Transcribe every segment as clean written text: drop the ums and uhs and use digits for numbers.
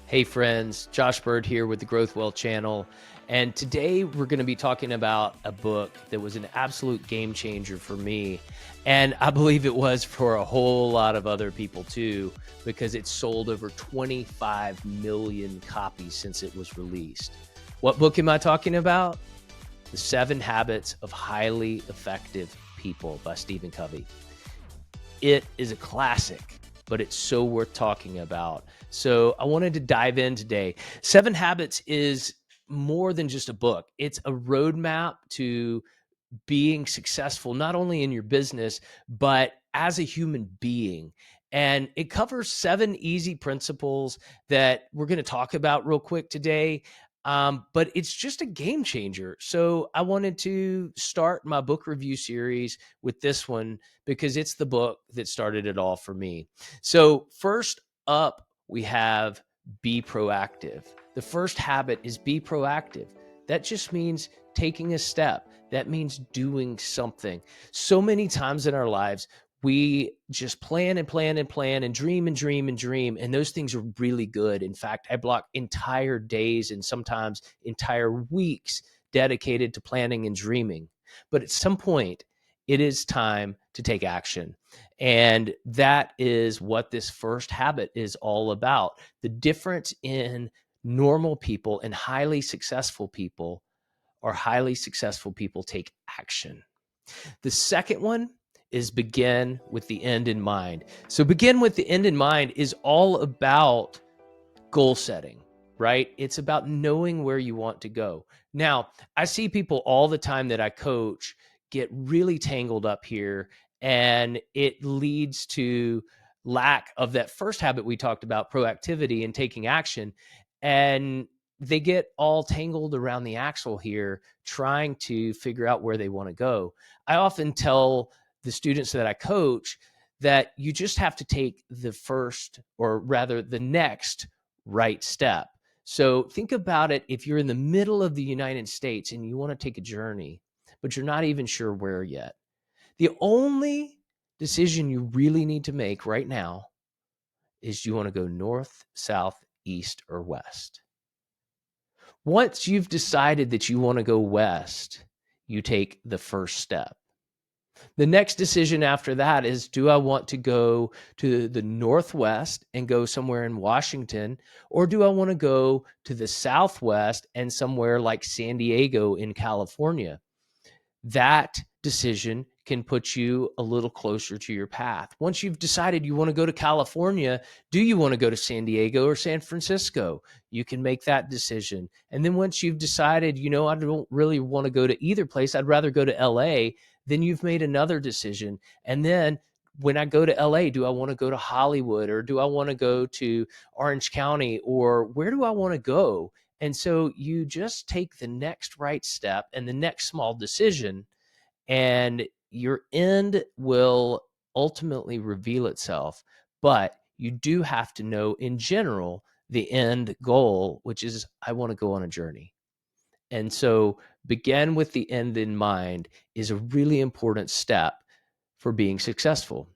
Hey friends, Josh Bird here with the Growthwell channel. And today we're going to be talking about a book that was an absolute game changer for me. And I believe it was for a whole lot of other people too, because it sold over 25 million copies since it was released. What book am I talking about? The 7 Habits of Highly Effective People by Stephen Covey. It is a classic, but it's so worth talking about. So I wanted to dive in today. 7 Habits is more than just a book. It's a roadmap to being successful, not only in your business, but as a human being. And it covers 7 easy principles that we're going to talk about real quick today. But it's just a game changer. So I wanted to start my book review series with this one because it's the book that started it all for me. So first up, we have be proactive. The first habit is be proactive. That just means taking a step. That means doing something. So many times in our lives, we just plan and plan and plan and dream and dream and dream. And those things are really good. In fact, I block entire days and sometimes entire weeks dedicated to planning and dreaming. But at some point, it is time to take action. And that is what this first habit is all about. The difference in normal people and highly successful people are highly successful people take action. The second one is begin with the end in mind. So begin with the end in mind is all about goal setting, right? It's about knowing where you want to go. Now, I see people all the time that I coach get really tangled up here, and it leads to lack of that first habit we talked about, proactivity and taking action. And they get all tangled around the axle here, trying to figure out where they want to go. I often tell the students that I coach that you just have to take the first, or rather the next right step. So think about it. If you're in the middle of the United States and you want to take a journey, but you're not even sure where yet, the only decision you really need to make right now is, do you want to go north, south, east, or west? Once you've decided that you want to go west, you take the first step. The next decision after that is, do I want to go to the Northwest and go somewhere in Washington, or do I want to go to the Southwest and somewhere like San Diego in California? That decision can put you a little closer to your path. Once you've decided you want to go to California, do you want to go to San Diego or San Francisco? You can make that decision. And then once you've decided, I don't really want to go to either place, I'd rather go to LA, then you've made another decision. And then when I go to LA, do I want to go to Hollywood, or do I want to go to Orange County, or where do I want to go? And so you just take the next right step and the next small decision, and your end will ultimately reveal itself. But you do have to know, in general, the end goal, which is, I want to go on a journey. And so begin with the end in mind is a really important step for being successful.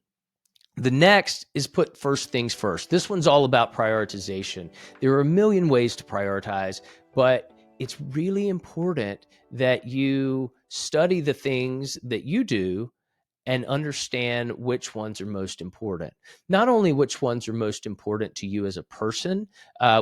The next is put first things first. This one's all about prioritization. There are a million ways to prioritize, but it's really important that you study the things that you do and understand which ones are most important. Not only which ones are most important to you as a person,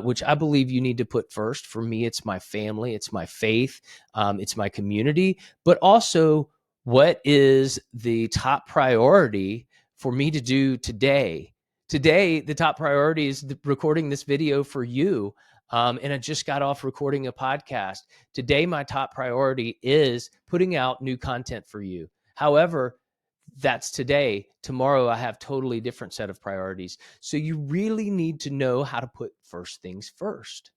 which I believe you need to put first. For me, it's my family, it's my faith, it's my community, but also what is the top priority for me to do today. Today, the top priority is recording this video for you. And I just got off recording a podcast. Today, my top priority is putting out new content for you. However, that's today. Tomorrow, I have totally different set of priorities. So you really need to know how to put first things first.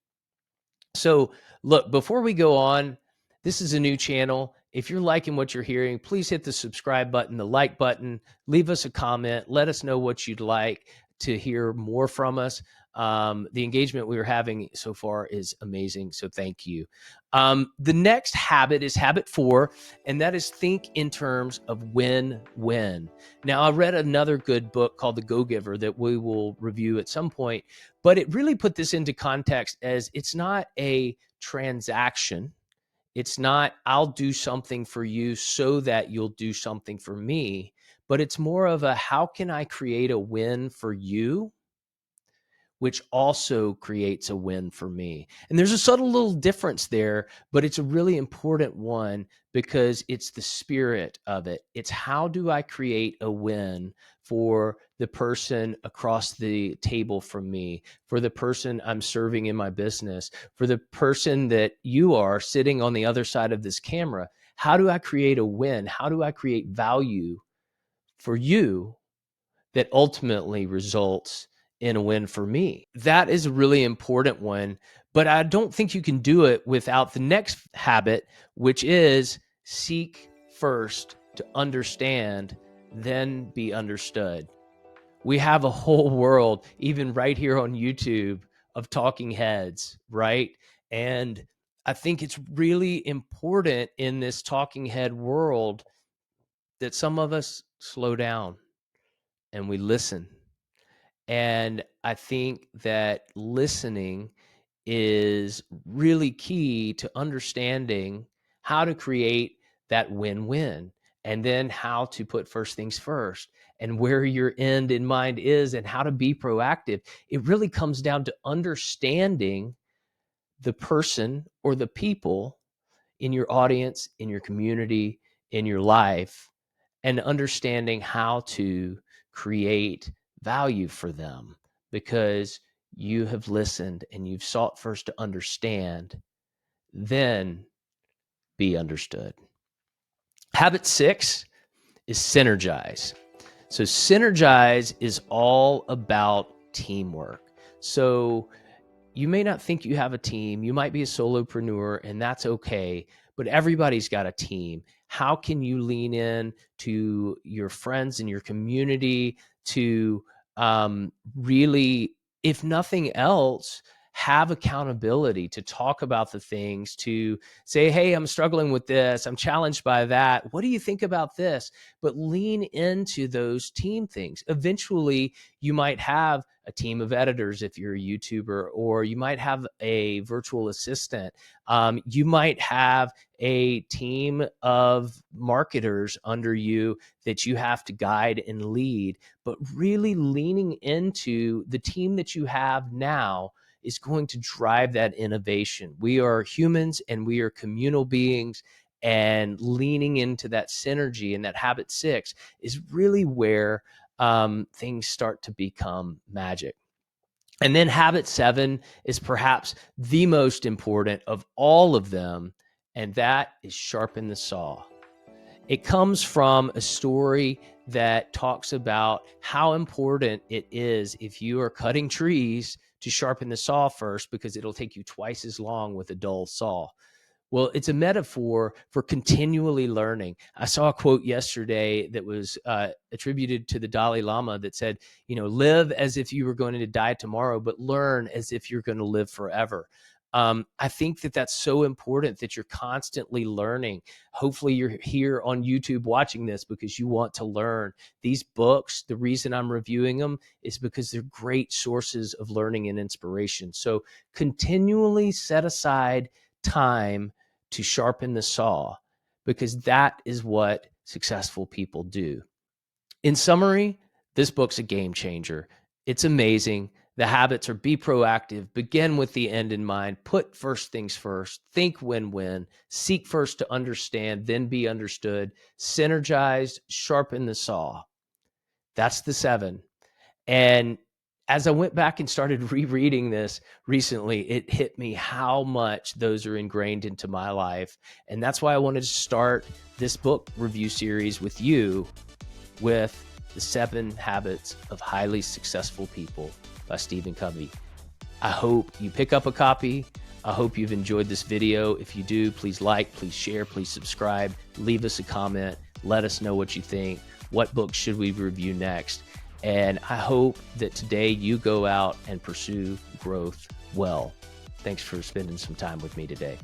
So look, before we go on, this is a new channel. If you're liking what you're hearing, please hit the subscribe button, the like button, leave us a comment, let us know what you'd like to hear more from us. The engagement we were having so far is amazing. So thank you. The next habit is habit 4, and that is think in terms of win-win. Now, I read another good book called The Go-Giver that we will review at some point, but it really put this into context as it's not a transaction. It's not, I'll do something for you so that you'll do something for me, but it's more of a, how can I create a win for you, which also creates a win for me? And there's a subtle little difference there, but it's a really important one because it's the spirit of it. It's how do I create a win for the person across the table from me, for the person I'm serving in my business, for the person that you are sitting on the other side of this camera. How do I create a win? How do I create value for you that ultimately results in a win for me? That is a really important one, but I don't think you can do it without the next habit, which is seek first to understand, then be understood. We have a whole world, even right here on YouTube, of talking heads, right? And I think it's really important in this talking head world that some of us slow down and we listen. And I think that listening is really key to understanding how to create that win-win, and then how to put first things first and where your end in mind is and how to be proactive. It really comes down to understanding the person or the people in your audience, in your community, in your life, and understanding how to create value for them because you have listened and you've sought first to understand, then be understood. Habit 6 is Synergize. So Synergize is all about teamwork. So you may not think you have a team. You might be a solopreneur, and that's okay, but everybody's got a team. How can you lean in to your friends and your community to really, if nothing else, have accountability, to talk about the things, to say, hey, I'm struggling with this, I'm challenged by that. What do you think about this? But lean into those team things. Eventually, you might have a team of editors if you're a YouTuber, or you might have a virtual assistant. You might have a team of marketers under you that you have to guide and lead, but really leaning into the team that you have now is going to drive that innovation. We are humans and we are communal beings, and leaning into that synergy and that habit 6 is really where things start to become magic. And then habit 7 is perhaps the most important of all of them, and that is sharpen the saw. It comes from a story that talks about how important it is, if you are cutting trees, to sharpen the saw first, because it'll take you twice as long with a dull saw. Well, it's a metaphor for continually learning. I saw a quote yesterday that was attributed to the Dalai Lama that said, live as if you were going to die tomorrow, but learn as if you're going to live forever. I think that that's so important, that you're constantly learning. Hopefully you're here on YouTube watching this because you want to learn. These books, the reason I'm reviewing them is because they're great sources of learning and inspiration. So continually set aside time to sharpen the saw, because that is what successful people do. In summary, this book's a game changer. It's amazing. The habits are: be proactive, begin with the end in mind, put first things first, think win-win, seek first to understand, then be understood, synergize, sharpen the saw. That's the 7. And as I went back and started rereading this recently, it hit me how much those are ingrained into my life. And that's why I wanted to start this book review series with you, with The 7 Habits of Highly Successful People by Stephen Covey. I hope you pick up a copy. I hope you've enjoyed this video. If you do, please like, please share, please subscribe, leave us a comment, let us know what you think. What book should we review next? And I hope that today you go out and pursue growth well. Thanks for spending some time with me today.